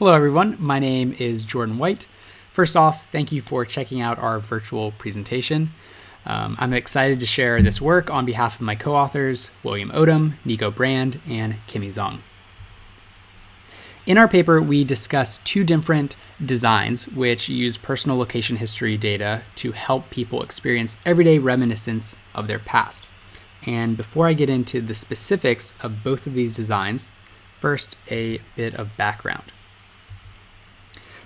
Hello everyone, my name is Jordan White. First off, thank you for checking out our virtual presentation. I'm excited to share this work on behalf of my co-authors, William Odom, Nico and Kimmy Zhong. In our paper, we discuss two different designs which use personal location history data to help people experience everyday reminiscence of their past. And before I get into the specifics of both of these designs, first a bit of background.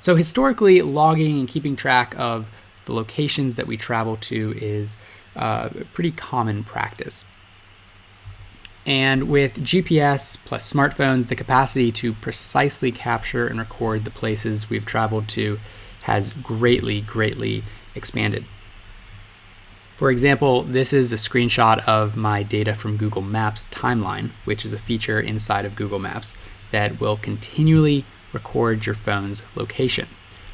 So historically, logging and keeping track of the locations that we travel to is a pretty common practice. And with GPS plus smartphones, the capacity to precisely capture and record the places we've traveled to has greatly expanded. For example, this is a screenshot of my data from Google Maps timeline, which is a feature inside of Google Maps that will continually record your phone's location.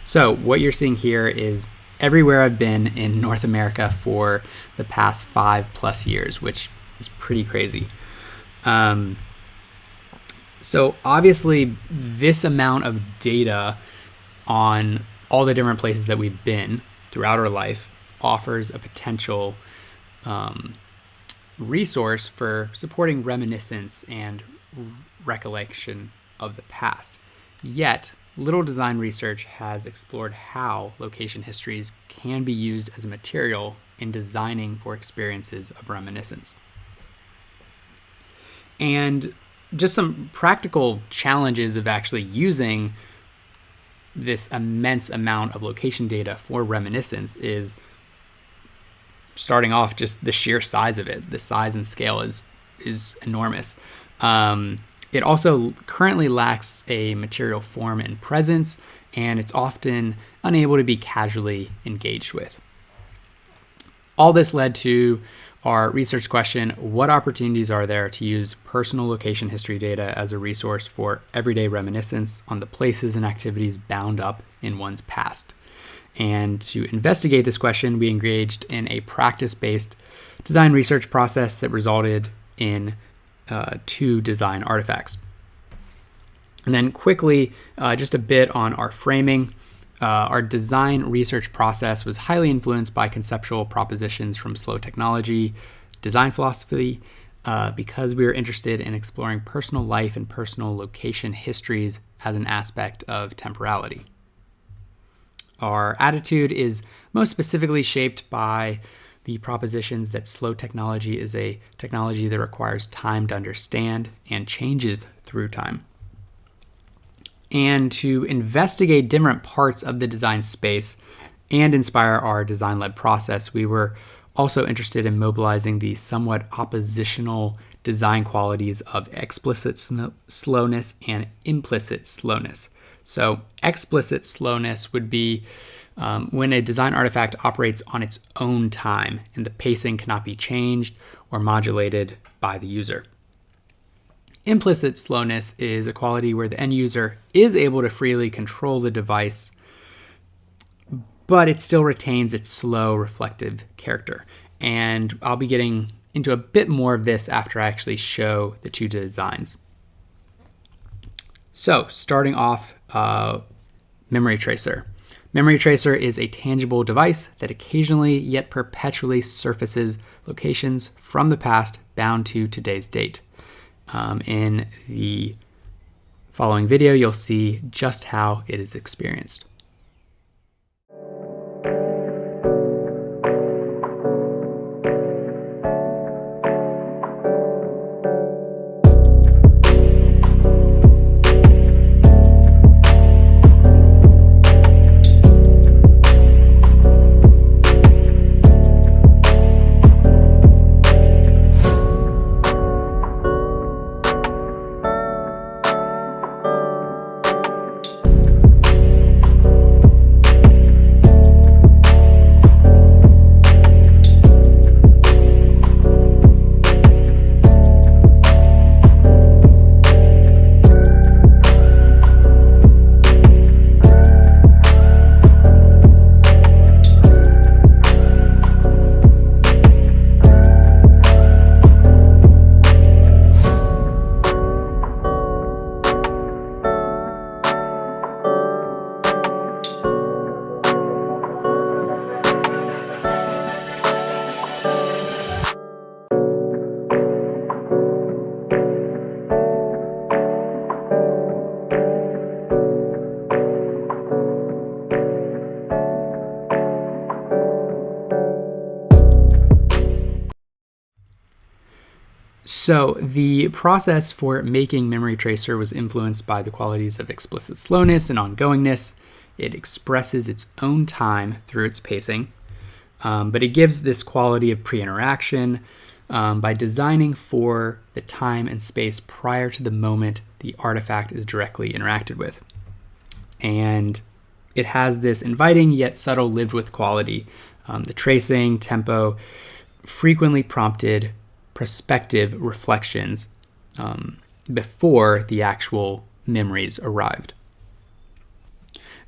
So what you're seeing here is everywhere I've been in North America for the past 5+ years, which is pretty crazy. So obviously this amount of data on all the different places that we've been throughout our life offers a potential resource for supporting reminiscence and recollection of the past. Yet, little design research has explored how location histories can be used as a material in designing for experiences of reminiscence. And just some practical challenges of actually using this immense amount of location data for reminiscence is, starting off, just the sheer size of it. The size and scale is enormous. It also currently lacks a material form and presence, and it's often unable to be casually engaged with. All this led to our research question: what opportunities are there to use personal location history data as a resource for everyday reminiscence on the places and activities bound up in one's past? And to investigate this question, we engaged in a practice-based design research process that resulted in 2 design artifacts. And then quickly, just a bit on our framing. Our design research process was highly influenced by conceptual propositions from slow technology, design philosophy, because we were interested in exploring personal life and personal location histories as an aspect of temporality. Our attitude is most specifically shaped by the propositions that slow technology is a technology that requires time to understand and changes through time. And to investigate different parts of the design space and inspire our design-led process, we were also interested in mobilizing the somewhat oppositional design qualities of explicit slowness and implicit slowness. So explicit slowness would be when a design artifact operates on its own time and the pacing cannot be changed or modulated by the user. Implicit slowness is a quality where the end user is able to freely control the device, but it still retains its slow, reflective character. And I'll be getting into a bit more of this after I actually show the 2 designs. So starting off, memory tracer. Memory tracer is a tangible device that occasionally yet perpetually surfaces locations from the past bound to today's date. In the following video, you'll see just how it is experienced. So the process for making Memory Tracer was influenced by the qualities of explicit slowness and ongoingness. It expresses its own time through its pacing, but it gives this quality of pre-interaction by designing for the time and space prior to the moment the artifact is directly interacted with. And it has this inviting yet subtle lived with quality. The tracing, tempo, frequently prompted prospective reflections before the actual memories arrived.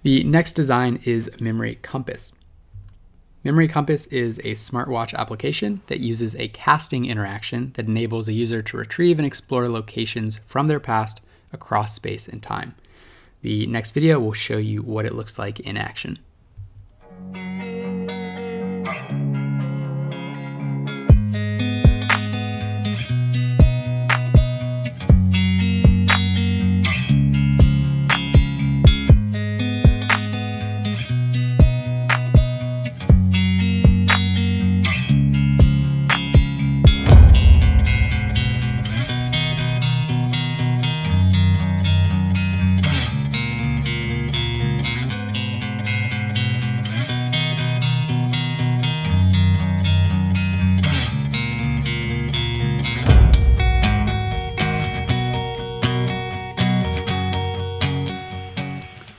The next design is Memory Compass. Memory Compass is a smartwatch application that uses a casting interaction that enables a user to retrieve and explore locations from their past across space and time. The next video will show you what it looks like in action.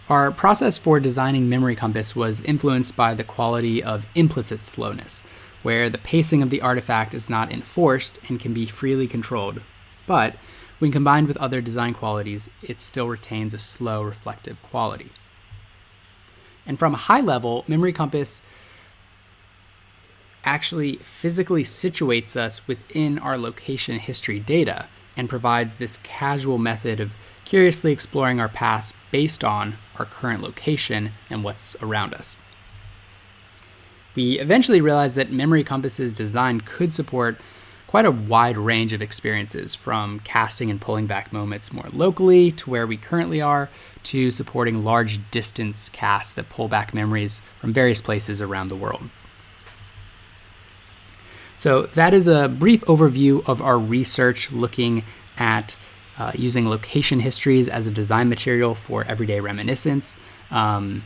Our process for designing Memory Compass was influenced by the quality of implicit slowness, where the pacing of the artifact is not enforced and can be freely controlled. But when combined with other design qualities, it still retains a slow, reflective quality. And from a high level, Memory Compass actually physically situates us within our location history data and provides this casual method of curiously exploring our past based on our current location and what's around us. We eventually realized that Memory Compass's design could support quite a wide range of experiences, from casting and pulling back moments more locally to where we currently are, to supporting large distance casts that pull back memories from various places around the world. So that is a brief overview of our research looking at using location histories as a design material for everyday reminiscence. The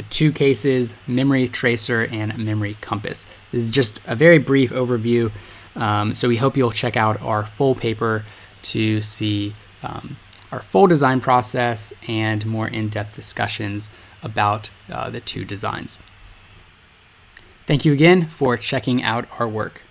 two cases, Memory Tracer and Memory Compass. This is just a very brief overview, so we hope you'll check out our full paper to see our full design process and more in-depth discussions about the two designs. Thank you again for checking out our work.